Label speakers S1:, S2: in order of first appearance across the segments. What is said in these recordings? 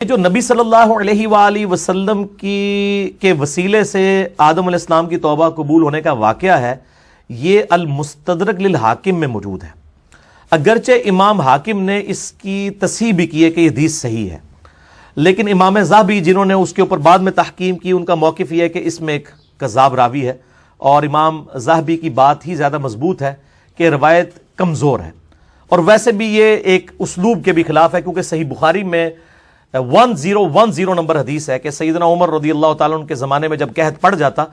S1: جو نبی صلی اللہ علیہ وآلہ وسلم کے وسیلے سے آدم علیہ السلام کی توبہ قبول ہونے کا واقعہ ہے، یہ المستدرک للحاکم میں موجود ہے۔ اگرچہ امام حاکم نے اس کی تصحیح بھی کی ہے کہ یہ حدیث صحیح ہے، لیکن امام ذہبی جنہوں نے اس کے اوپر بعد میں تحقیم کی، ان کا موقف یہ ہے کہ اس میں ایک کذاب راوی ہے، اور امام ذہبی کی بات ہی زیادہ مضبوط ہے کہ روایت کمزور ہے۔ اور ویسے بھی یہ ایک اسلوب کے بھی خلاف ہے، کیونکہ صحیح بخاری میں 1010 نمبر حدیث ہے کہ سیدنا عمر رضی اللہ تعالیٰ عنہ کے زمانے میں جب قحط پڑ جاتا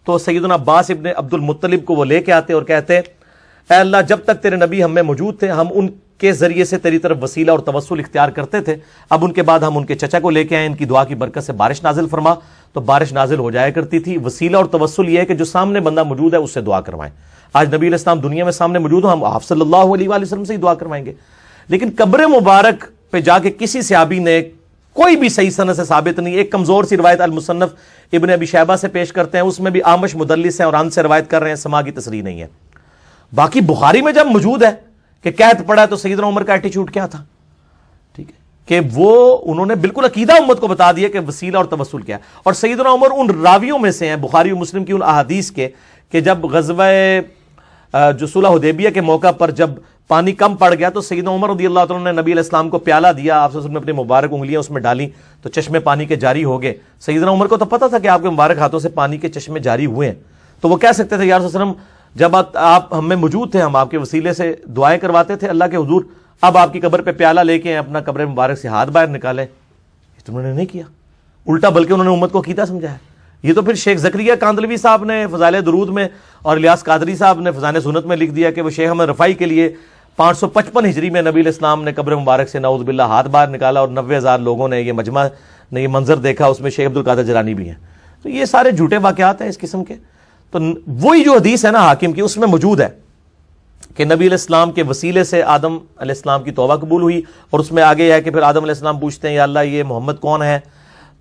S1: تو سیدنا عباس ابن عبد المطلب کو وہ لے کے آتے اور کہتے اے اللہ، جب تک تیرے نبی ہم میں موجود تھے ہم ان کے ذریعے سے تیری طرف وسیلہ اور توسل اختیار کرتے تھے، اب ان کے بعد ہم ان کے چچا کو لے کے آئے، ان کی دعا کی برکت سے بارش نازل فرما، تو بارش نازل ہو جایا کرتی تھی۔ وسیلہ اور توسل یہ ہے کہ جو سامنے بندہ موجود ہے اس سے دعا کروائیں۔ آج نبی علیہ السلام دنیا میں سامنے موجود ہو، ہم آپ صلی اللہ علیہ وآلہ وسلم سے ہی دعا کروائیں گے، لیکن قبر مبارک پہ جا کے کسی صحابی نے کوئی بھی صحیح سند سے ثابت نہیں۔ ایک کمزور سی روایت المصنف ابن ابی شیبہ سے پیش کرتے ہیں، اس میں بھی آمش مدلس ہیں اور ان سے روایت کر رہے ہیں، سما کی تصریح نہیں ہے۔ باقی بخاری میں جب موجود ہے کہ قحط پڑا ہے تو سیدنا عمر کا ایٹیچیوڈ کیا تھا، ٹھیک ہے، کہ وہ انہوں نے بالکل عقیدہ امت کو بتا دیا کہ وسیلہ اور توسل کیا ہے۔ اور سیدنا عمر ان راویوں میں سے ہیں بخاری و مسلم کی ان احادیث کے کہ جب غزوہ جو صلح حدیبیہ کے موقع پر جب پانی کم پڑ گیا تو سیدنا عمر رضی اللہ تعالیٰ نے نبی علیہ السلام کو پیالہ دیا، آپ صلی اللہ علیہ وسلم نے اپنی مبارک انگلیاں اس میں ڈالیں تو چشمے پانی کے جاری ہو گئے۔ سیدنا عمر کو تو پتہ تھا کہ آپ کے مبارک ہاتھوں سے پانی کے چشمے جاری ہوئے ہیں، تو وہ کہہ سکتے تھے یا رسول اللہ صلی اللہ علیہ وسلم جب آپ ہم میں موجود تھے، ہم آپ کے وسیلے سے دعائیں کرواتے تھے اللہ کے حضور، اب آپ کی قبر پہ پیالہ لے کے اپنا قبر مبارک سے ہاتھ باہر نکالیں۔ یہ تو انہوں نے نہیں کیا، الٹا بلکہ انہوں نے امت کو عقیدہ سمجھایا۔ یہ تو پھر شیخ زکریا کاندلوی صاحب نے فضائل درود میں اور الیاس قادری صاحب نے فضائل سنت میں لکھ دیا کہ وہ شیخ احمد رفاعی کے لیے 555 ہجری میں نبی علیہ السلام نے قبر مبارک سے نعوذ باللہ ہاتھ باہر نکالا، اور 90,000 لوگوں نے یہ مجمع نے یہ منظر دیکھا، اس میں شیخ عبد القادر جیلانی بھی ہیں۔ تو یہ سارے جھوٹے واقعات ہیں اس قسم کے۔ تو وہی جو حدیث ہے نا حاکم کی، اس میں موجود ہے کہ نبی علیہ السلام کے وسیلے سے آدم علیہ السلام کی توبہ قبول ہوئی، اور اس میں آگے ہے کہ پھر آدم علیہ السلام پوچھتے ہیں یا اللہ یہ محمد کون ہے،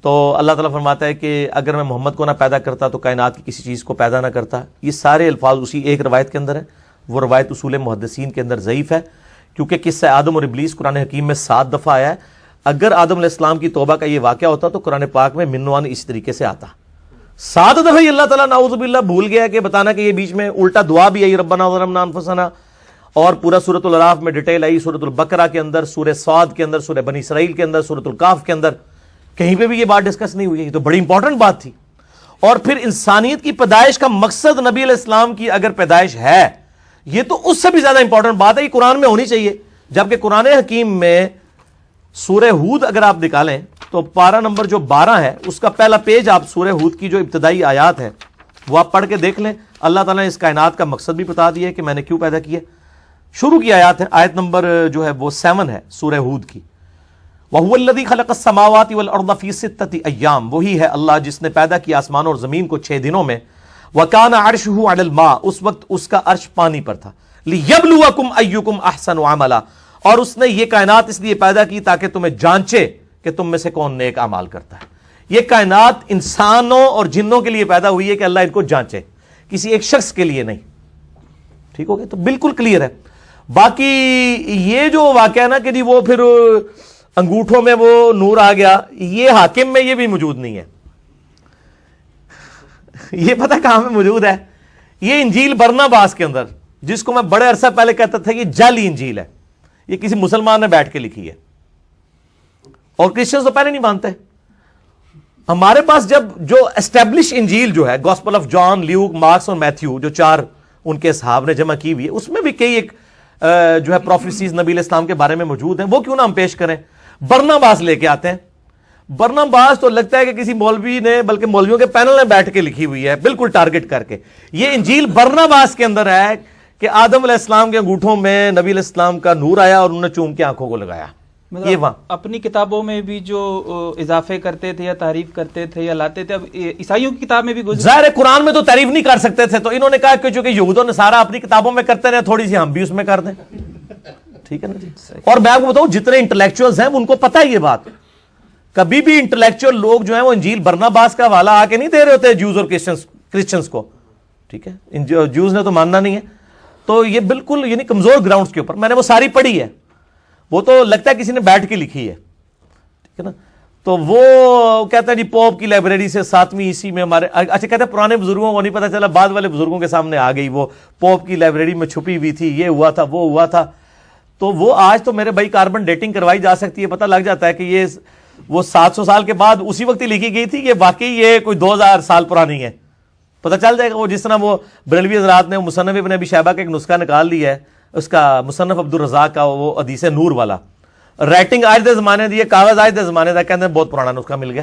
S1: تو اللہ تعالیٰ فرماتا ہے کہ اگر میں محمد کو نہ پیدا کرتا تو کائنات کی کسی چیز کو پیدا نہ کرتا۔ یہ سارے الفاظ اسی ایک روایت کے اندر ہیں، وہ روایت اصول محدثین کے اندر ضعیف ہے، کیونکہ قصہ آدم اور ابلیس قرآن حکیم میں 7 دفعہ آیا ہے۔ اگر آدم علیہ السلام کی توبہ کا یہ واقعہ ہوتا تو قرآن پاک میں منوان اس طریقے سے آتا۔ 7 دفعہ ہی اللہ تعالیٰ نعوذ باللہ بھول گیا کہ بتانا کہ یہ بیچ میں الٹا دعا بھی آئی ربنا ظلمنا انفسنا، اور پورا سورۃ الاعراف میں ڈیٹیل آئی، سورۃ البقرہ کے اندر، سورہ صاد کے اندر، سورہ بنی اسرائیل کے اندر، سورۃ الکاف کے اندر، کہیں پہ بھی یہ بات ڈسکس نہیں ہوئی ہے۔ یہ تو بڑی امپورٹنٹ بات تھی۔ اور پھر انسانیت کی پیدائش کا مقصد نبی علیہ السلام کی اگر پیدائش ہے، یہ تو اس سے بھی زیادہ امپورٹنٹ بات ہے، یہ قرآن میں ہونی چاہیے۔ جبکہ قرآن حکیم میں سورہ ہود اگر آپ نکالیں تو پارہ نمبر جو 12 ہے اس کا پہلا پیج، آپ سورہ ہود کی جو ابتدائی آیات ہیں وہ آپ پڑھ کے دیکھ لیں، اللہ تعالیٰ نے اس کائنات کا مقصد بھی بتا دیا ہے کہ میں نے کیوں پیدا کیا۔ شروع کی آیات ہے، آیت نمبر جو ہے وہ 7 ہے سورہ ہود کی۔ وَهُوَ الَّذِي خَلَقَ السَّمَاوَاتِ وَالْأَرْضَ فِي 6 أَيَّامٍ، وہی ہے اللہ جس نے پیدا کیا آسمان اور زمین کو 6 دنوں میں۔ وَكَانَ عَرْشُهُ عَلَى الْمَاءِ، اس وقت اس کا عرش پانی پر تھا۔ لِيَبْلُوَكُمْ أَيُّكُمْ أَحْسَنُ عَمَلًا، اور اس نے یہ کائنات اس لیے پیدا کی تاکہ تمہیں جانچے کہ تم میں سے کون نیک اعمال کرتا ہے۔ یہ کائنات انسانوں اور جنوں کے لیے پیدا ہوئی ہے کہ اللہ ان کو جانچے، کسی ایک شخص کے لیے نہیں۔ ٹھیک ہو گیا؟ تو بالکل کلیئر ہے۔ باقی یہ جو واقعہ نا کہ جی وہ پھر انگوٹھوں میں وہ نور آ گیا، یہ حاکم میں یہ بھی موجود نہیں ہے۔ یہ پتہ کہاں میں موجود ہے؟ یہ انجیل برناباس کے اندر، جس کو میں بڑے عرصہ پہلے کہتا تھا کہ جعلی انجیل ہے، یہ کسی مسلمان نے بیٹھ کے لکھی ہے، اور کرسچنز تو پہلے نہیں مانتے۔ ہمارے پاس جب جو اسٹیبلش انجیل جو ہے، gospel of John, Luke, Mark's اور میتھیو، جو 4 ان کے اصحاب نے جمع کی ہوئی ہے، اس میں بھی کئی ایک جو ہے پروفیسیز نبی علیہ السلام کے بارے میں موجود ہیں، وہ کیوں نہ ہم پیش کریں؟ برناباس لے کے آتے ہیں۔ برناباس تو لگتا ہے کہ کسی مولوی نے، بلکہ مولویوں کے پینل نے بیٹھ کے لکھی ہوئی ہے، بالکل ٹارگٹ کر کے۔ یہ انجیل برناباس کے اندر ہے کہ آدم علیہ السلام کے انگوٹھوں میں نبی علیہ السلام کا نور آیا اور انہوں نے چوم کے آنکھوں کو لگایا۔ یہ وہاں
S2: اپنی کتابوں میں بھی جو اضافے کرتے تھے یا تعریف کرتے تھے یا لاتے تھے، اب عیسائیوں کی کتاب میں بھی
S1: ظاہر قرآن میں تو تعریف نہیں کر سکتے تھے، تو انہوں نے کہا کہ چونکہ یہود و نصارہ اپنی کتابوں میں کرتے رہے، تھوڑی سی ہم بھی اس میں کر دیں۔ ٹھیک ہے نا جی؟ اور میں آپ کو بتاؤں جتنے انٹلیکچوئلز ہیں ان کو پتہ ہے یہ بات، کبھی بھی انٹلیکچوئل لوگ جو ہیں وہ انجیل برناباس کا حوالہ آ کے نہیں دے رہے ہوتے جوز اور کرسچنز کو۔ ٹھیک ہے، جوز نے تو ماننا نہیں ہے، تو یہ بالکل یعنی کمزور گراؤنڈز کے اوپر، میں نے وہ ساری پڑھی ہے، وہ تو لگتا ہے کسی نے بیٹھ کے لکھی ہے، ٹھیک ہے نا۔ تو وہ کہتا ہے جی پوپ کی لائبریری سے 7ویں عیسوی میں ہمارے، اچھا کہتے ہیں پرانے بزرگوں کو نہیں پتا چلا، بعد والے بزرگوں کے سامنے آ گئی، وہ پوپ کی لائبریری میں چھپی ہوئی تھی، یہ ہوا تھا وہ ہوا تھا. تو وہ آج تو میرے بھائی کاربن ڈیٹنگ کروائی جا سکتی ہے، پتہ لگ جاتا ہے کہ یہ وہ 700 سال کے بعد اسی وقت ہی لکھی گئی تھی، یہ واقعی یہ کوئی 2000 سال پرانی ہے، پتہ چل جائے گا. وہ جس طرح وہ بریلوی حضرات نے مصنف ابن ابی شیبہ کا ایک نسخہ نکال لیا ہے، اس کا مصنف عبدالرزاق کا، وہ حدیث نور والا، رائٹنگ آج دے زمانے دی ہے، کاغذ آج دے زمانے دا، کہتے ہیں بہت پرانا نسخہ مل گیا.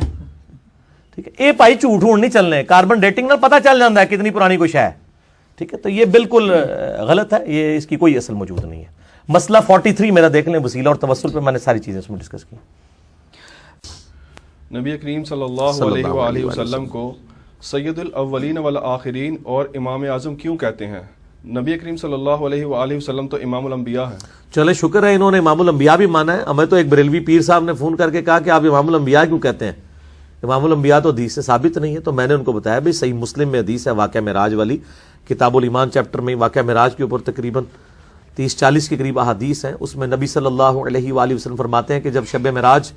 S1: ٹھیک ہے، یہ بھائی جھوٹ ہون نہیں چلنے، کاربن ڈیٹنگ نال پتہ چل جاتا ہے کتنی پرانی کوئی شے ہے. ٹھیک ہے، تو یہ بالکل غلط ہے، یہ اس کی کوئی اصل موجود نہیں ہے. مسئلہ 43 میرا دیکھ لیں، وسیلہ اور توسل پہ میں نے ساری چیزیں اس میں ڈسکس کی.
S3: نبی کریم صلی اللہ علیہ وآلہ وسلم کو سید الاولین والآخرین اور امام اعظم کیوں کہتے ہیں؟ نبی کریم صلی اللہ علیہ وآلہ وسلم تو امام الانبیاء ہیں.
S1: چلے شکر ہے انہوں نے امام الانبیاء بھی مانا ہے. ہمیں تو ایک بریلوی پیر صاحب نے فون کر کے کہا کہ آپ امام الانبیاء کیوں کہتے ہیں؟ امام الانبیاء تو حدیث سے ثابت نہیں ہے. تو میں نے ان کو بتایا بھائی صحیح مسلم میں حدیث ہے واقعہ معراج والی، کتاب الایمان چیپٹر میں واقعہ معراج کے اوپر تقریباً 30-40 کے قریب احادیث ہیں. اس میں نبی صلی اللہ علیہ وآلہ وسلم فرماتے ہیں کہ جب شب معراج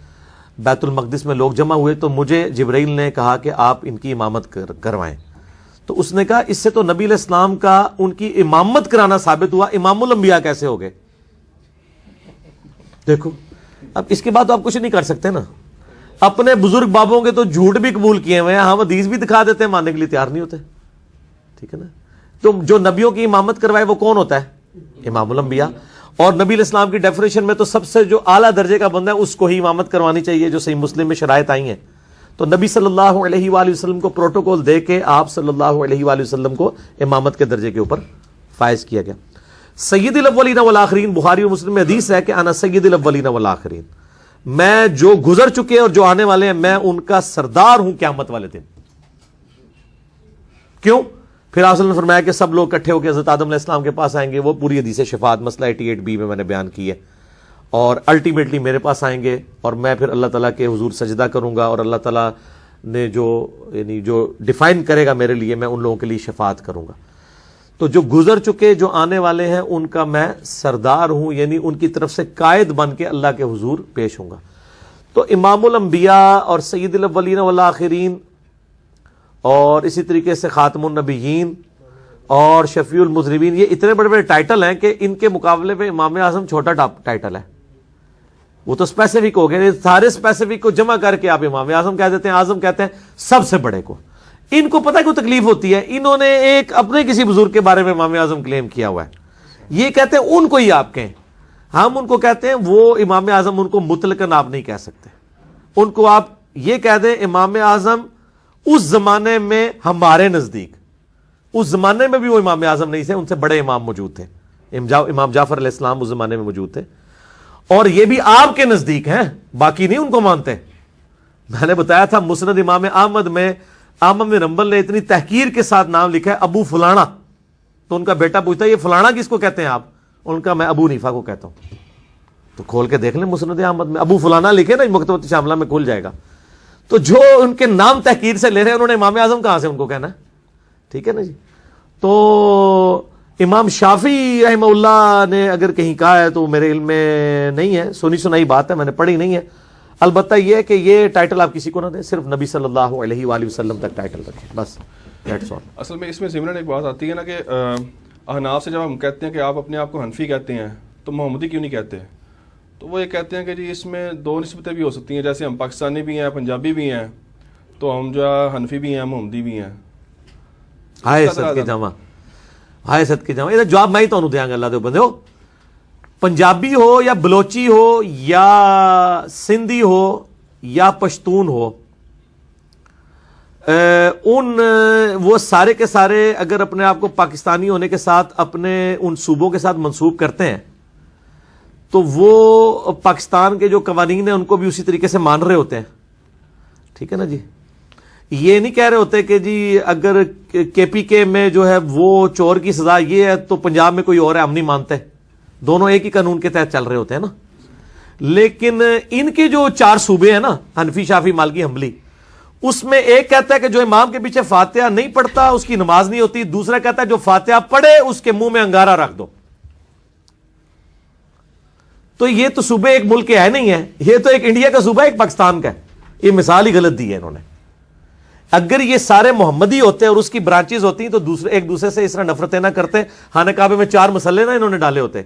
S1: بیت المقدس میں لوگ جمع ہوئے تو مجھے جبرائیل نے کہا کہ آپ ان کی امامت کروائیں. تو اس نے کہا اس سے تو نبی علیہ السلام کا ان کی امامت کرانا ثابت ہوا، امام الانبیاء کیسے ہو گئے؟ دیکھو اب اس کے بعد تو آپ کچھ نہیں کر سکتے نا. اپنے بزرگ بابوں کے تو جھوٹ بھی قبول کیے ہوئے ہیں، ہم حدیث بھی دکھا دیتے ہیں، ماننے کے لیے تیار نہیں ہوتے. ٹھیک ہے نا. تو جو نبیوں کی امامت کروائے وہ کون ہوتا ہے؟ امام الانبیاء. اور نبی علیہ السلام کی ڈیفینیشن میں تو سب سے جو اعلیٰ درجے کا بندہ ہے اس کو ہی امامت کروانی چاہیے، جو صحیح مسلم میں شرائط آئی ہیں. تو نبی صلی اللہ علیہ وآلہ وسلم کو پروٹوکول دے کے آپ صلی اللہ علیہ وآلہ وسلم کو امامت کے درجے کے اوپر فائز کیا گیا. سید الاولین والآخرین، بخاری و مسلم میں حدیث ہے کہ انا سید الاولین والآخرین، میں جو گزر چکے اور جو آنے والے ہیں میں ان کا سردار ہوں قیامت والے دن. کیوں؟ پھر آپ صلی اللہ علیہ وسلم نے فرمایا کہ سب لوگ اکٹھے ہو کے حضرت آدم علیہ السلام کے پاس آئیں گے، وہ پوری حدیث شفاعت مسئلہ 88B میں نے بیان کی ہے، اور الٹیمیٹلی میرے پاس آئیں گے اور میں پھر اللہ تعالیٰ کے حضور سجدہ کروں گا، اور اللہ تعالیٰ نے جو یعنی جو ڈیفائن کرے گا میرے لیے میں ان لوگوں کے لیے شفاعت کروں گا. تو جو گزر چکے جو آنے والے ہیں ان کا میں سردار ہوں، یعنی ان کی طرف سے قائد بن کے اللہ کے حضور پیش ہوں گا. تو امام الانبیاء اور سید الاولین والآخرین اور اسی طریقے سے خاتم النبیین اور شفیع المذنبین، یہ اتنے بڑے بڑے ٹائٹل ہیں کہ ان کے مقابلے میں امام اعظم چھوٹا ٹائٹل ہے. وہ تو اسپیسیفک ہو گئے، سارے اسپیسیفک کو جمع کر کے آپ امام اعظم کہہ دیتے ہیں. اعظم کہتے ہیں سب سے بڑے کو. ان کو پتہ کیوں تکلیف ہوتی ہے؟ انہوں نے ایک اپنے کسی بزرگ کے بارے میں امام اعظم کلیم کیا ہوا ہے، یہ کہتے ہیں ان کو ہی آپ کہیں. ہم ان کو کہتے ہیں وہ امام اعظم، ان کو مطلقاً آپ نہیں کہہ سکتے. ان کو آپ یہ کہہ دیں امام اعظم اس زمانے میں ہمارے نزدیک، اس زمانے میں بھی وہ امام اعظم نہیں تھے، ان سے بڑے امام موجود تھے. امام جعفر علیہ السلام اس زمانے میں موجود تھے، اور یہ بھی آپ کے نزدیک ہیں، باقی نہیں ان کو مانتے. میں نے بتایا تھا مسند امام احمد میں احمد بن حنبل نے اتنی تحقیر کے ساتھ نام لکھا ہے ابو فلانا. تو ان کا بیٹا پوچھتا ہے یہ فلانا کس کو کہتے ہیں آپ؟ ان کا میں ابو حنیفہ کو کہتا ہوں. تو کھول کے دیکھ لیں مسند احمد میں ابو فلانا لکھے نا، مکتبۃ شاملہ میں کھل جائے گا. تو جو ان کے نام تحقیر سے لے رہے ہیں انہوں نے امام اعظم کہاں سے ان کو کہنا ہے؟ ٹھیک ہے نا جی. تو امام شافعی رحمہ اللہ نے اگر کہیں کہا ہے تو میرے علم میں نہیں ہے، سنی سنائی بات ہے، میں نے پڑھی نہیں ہے. البتہ یہ ہے کہ یہ ٹائٹل آپ کسی کو نہ دیں، صرف نبی صلی اللہ علیہ وآلہ وسلم تک ٹائٹل رکھیں بس.
S3: اصل میں اس میں ضمن ایک بات آتی ہے نا کہ احناف سے جب ہم کہتے ہیں کہ آپ اپنے آپ کو حنفی کہتے ہیں تو محمدی کیوں نہیں کہتے؟ تو وہ یہ کہتے ہیں کہ جی اس میں دو نسبتیں بھی ہو سکتی ہیں، جیسے ہم پاکستانی بھی ہیں، پنجابی بھی ہیں، تو ہم جو ہے حنفی بھی ہیں، محمدی بھی ہیں.
S1: ہائے صد کے جمع، ہائے صد کے جمع. یہ جواب میں ہی تو دیا گا. اللہ دے بندے ہو، پنجابی ہو یا بلوچی ہو یا سندھی ہو یا پشتون ہو، وہ سارے کے سارے اگر اپنے آپ کو پاکستانی ہونے کے ساتھ اپنے ان صوبوں کے ساتھ منسوب کرتے ہیں تو وہ پاکستان کے جو قوانین ہیں ان کو بھی اسی طریقے سے مان رہے ہوتے ہیں. ٹھیک ہے نا جی. یہ نہیں کہہ رہے ہوتے کہ جی اگر کے پی کے میں جو ہے وہ چور کی سزا یہ ہے تو پنجاب میں کوئی اور ہے، ہم نہیں مانتے. دونوں ایک ہی قانون کے تحت چل رہے ہوتے ہیں نا. لیکن ان کے جو 4 صوبے ہیں نا، حنفی، شافعی، مالکی، حنبلی، اس میں ایک کہتا ہے کہ جو امام کے پیچھے فاتحہ نہیں پڑھتا اس کی نماز نہیں ہوتی، دوسرا کہتا ہے جو فاتحہ پڑھے اس کے منہ میں انگارہ رکھ دو. تو یہ تو صوبے ایک ملک کے ہے نہیں ہے، یہ تو ایک انڈیا کا صوبہ ہے، ایک پاکستان کا ہے. یہ مثال ہی غلط دی ہے انہوں نے. اگر یہ سارے محمدی ہوتے اور اس کی برانچز ہوتی تو دوسرے ایک دوسرے سے اس طرح نفرتیں نہ کرتے. خانہ کعبے میں 4 مسلے نہ انہوں نے ڈالے ہوتے.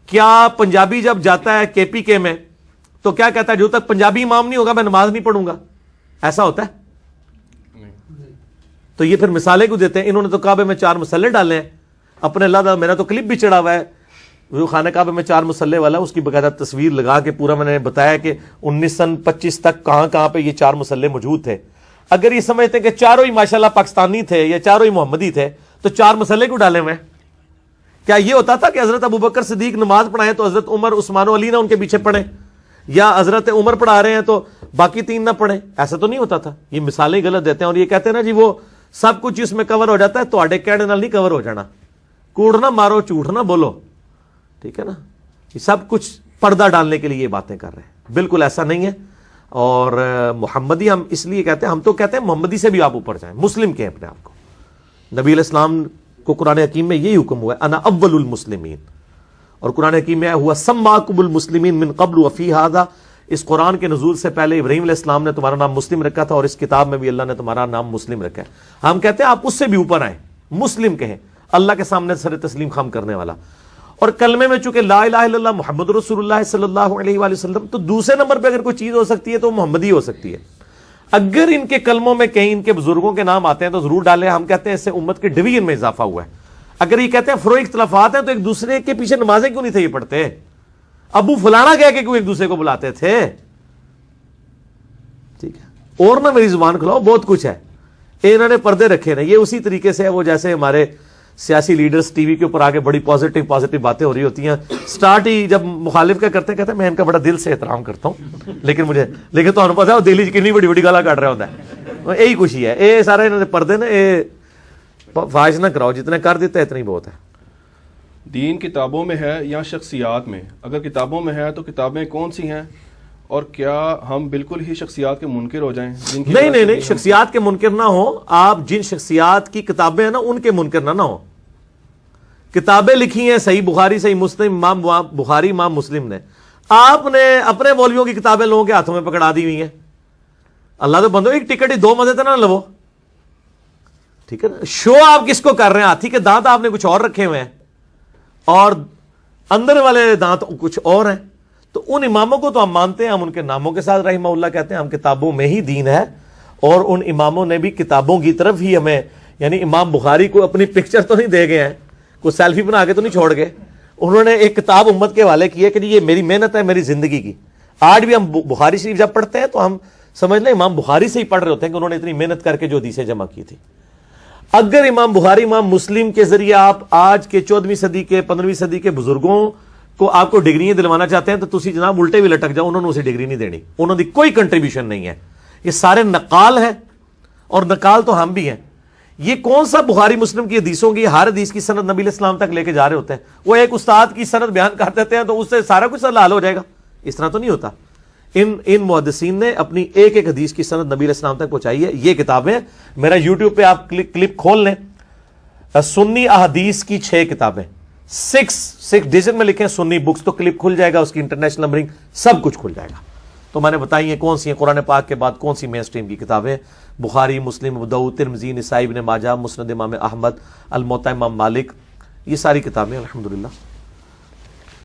S1: کیا پنجابی جب جاتا ہے KPK میں تو کیا کہتا ہے جو تک پنجابی امام نہیں ہوگا میں نماز نہیں پڑھوں گا؟ ایسا ہوتا ہے؟ تو یہ پھر مثالیں کو دیتے ہیں. انہوں نے تو کعبے میں 4 مسلے ڈالے ہیں اپنے. اللہ میرا تو کلپ بھی چڑھا ہوا ہے جو خانہ کعبے میں 4 مسلے والا, اس کی باقاعدہ تصویر لگا کے پورا میں نے بتایا کہ 1925 تک کہاں پہ یہ 4 مسلے موجود تھے. اگر یہ سمجھتے ہیں کہ چاروں ہی ماشاءاللہ پاکستانی تھے یا چاروں ہی محمدی تھے تو 4 مسلے کو ڈالے ہوئے. کیا یہ ہوتا تھا کہ حضرت ابوبکر صدیق نماز پڑھائیں تو حضرت عمر عثمان و علی نہ ان کے پیچھے پڑھیں, یا حضرت عمر پڑھا رہے ہیں تو باقی 3 نہ پڑھیں؟ ایسا تو نہیں ہوتا تھا. یہ مثالیں غلط دیتے ہیں اور یہ کہتے ہیں نا جی وہ سب کچھ اس میں کور ہو جاتا ہے. تو آڈے کہنے نال نہیں کور ہو جانا. کوڑ نہ مارو, جھوٹ نہ بولو, ٹھیک ہے نا. یہ سب کچھ پردہ ڈالنے کے لیے یہ باتیں کر رہے ہیں. بالکل ایسا نہیں ہے. اور محمدی ہم اس لیے کہتے ہیں, ہم تو کہتے ہیں محمدی سے بھی آپ اوپر جائیں, مسلم کہیں اپنے آپ کو. نبی علیہ السلام کو قرآن حکیم میں یہی حکم ہوا ہے انا اول المسلمین, اور قرآن حکیم میں ہوا سماکم المسلمین من قبل وفی ھذا. اس قرآن کے نزول سے پہلے ابراہیم علیہ السلام نے تمہارا نام مسلم رکھا تھا اور اس کتاب میں بھی اللہ نے تمہارا نام مسلم رکھا ہے. ہم کہتے ہیں آپ اس سے بھی اوپر آئیں, مسلم کہیں, اللہ کے سامنے سر تسلیم خم کرنے والا. اور کلمے میں چونکہ لا الہ الا اللہ محمد رسول اللہ صلی اللہ علیہ وآلہ وسلم, تو دوسرے نمبر پہ اگر کوئی چیز ہو سکتی ہے تو محمدی ہو سکتی ہے. اگر ان کے کلموں میں کہیں ان کے بزرگوں کے نام آتے ہیں تو ضرور ڈالیں. ہم کہتے ہیں اس سے امت کے ڈویژن میں اضافہ ہوا ہے. اگر یہ کہتے ہیں فروع اختلافات ہیں تو ایک دوسرے کے پیچھے نمازیں کیوں نہیں تھے یہ پڑھتے؟ ابو فلانا کہہ کے کیوں ایک دوسرے کو بلاتے تھے؟ ٹھیک ہے, اور نہ میری زبان کھلاؤ, بہت کچھ ہے. انہوں نے پردے رکھے نا. یہ اسی طریقے سے ہے وہ جیسے ہمارے سیاسی لیڈرز ٹی وی کے اوپر آگے بڑی پازیٹیو باتیں ہو رہی ہوتی ہیں. سٹارٹ ہی جب مخالف کا کرتے ہیں کہتے ہیں میں ان کا بڑا دل سے احترام کرتا ہوں, لیکن تو پتا ہے دلی کنی بڑی بڑی گالا کٹ رہا ہوتا ہے. یہی خوشی ہے. یہ سارے انہوں نے پردے نا یہ فاش نہ کراؤ, جتنے کر دیتا ہے اتنا ہی بہت ہے.
S3: دین کتابوں میں ہے یا شخصیات میں؟ اگر کتابوں میں ہے تو کتابیں کون سی ہیں, اور کیا ہم بالکل ہی شخصیات کے منکر ہو جائیں؟
S1: نہیں, شخصیات کے منکر نہ ہو. آپ جن شخصیات کی کتابیں ہیں نا ان کے منکر نہ ہو. کتابیں لکھی ہیں صحیح بخاری صحیح مسلم, امام بخاری امام مسلم نے. آپ نے اپنے مولویوں کی کتابیں لوگوں کے ہاتھوں میں پکڑا دی ہوئی ہیں. اللہ تو بندو ایک ٹکٹ ہی 2 مزے تو نہ لو, ٹھیک ہے نا. شو آپ کس کو کر رہے ہیں؟ ہاتھی کے دانت آپ نے کچھ اور رکھے ہوئے ہیں اور اندر والے دانت کچھ اور ہیں. تو ان اماموں کو تو ہم مانتے ہیں, ہم ان کے ناموں کے ساتھ رحمہ اللہ کہتے ہیں. ہم کتابوں میں ہی دین ہے, اور ان اماموں نے بھی کتابوں کی طرف ہی ہمیں, یعنی امام بخاری کو اپنی پکچر تو نہیں دے گئے ہیں, کوئی سیلفی بنا کے تو نہیں چھوڑ گئے. انہوں نے ایک کتاب امت کے حوالے کی ہے کہ یہ میری محنت ہے میری زندگی کی. آج بھی ہم بخاری شریف جب پڑھتے ہیں تو ہم سمجھ لیں امام بخاری سے ہی پڑھ رہے ہوتے ہیں کہ انہوں نے اتنی محنت کر کے جو حدیثیں جمع کی تھی. اگر امام بخاری امام مسلم کے ذریعے آپ آج کے 14ویں صدی کے 15ویں صدی کے بزرگوں کو آپ کو ڈگریاں دلوانا چاہتے ہیں تو تسی جناب الٹے بھی لٹک جاؤ, انہوں نے اسے ڈگری نہیں دینی. انہوں نے کوئی کنٹریبیوشن نہیں ہے. یہ سارے نقال ہیں, اور نقال تو ہم بھی ہیں. یہ کون سا بخاری مسلم کی حدیثوں کی ہر حدیث کی سند نبی علیہ السلام تک لے کے جا رہے ہوتے ہیں؟ وہ ایک استاد کی سند بیان کر دیتے ہیں تو اس سے سارا کچھ حل ہو جائے گا. اس طرح تو نہیں ہوتا. ان محدثین نے اپنی ایک ایک حدیث کی سند نبی علیہ السلام تک پہنچائی ہے. یہ کتابیں میرا یوٹیوب پہ آپ کلپ کھول لیں, سنی احادیث کی 6 کتابیں, 6 ڈیجن میں لکھیں سنی بکس, تو کلپ کھل جائے گا, اس کی انٹرنیشنل نمبرنگ سب کچھ کھل جائے گا. تو میں نے بتائی ہیں کون سی ہیں قرآن پاک کے بعد کون سی مین سٹریم کی کتابیں. بخاری مسلم ابو داؤد ترمذی نسائی ابن ماجہ مسند امام احمد الموطا امام مالک, یہ ساری کتابیں الحمدللہ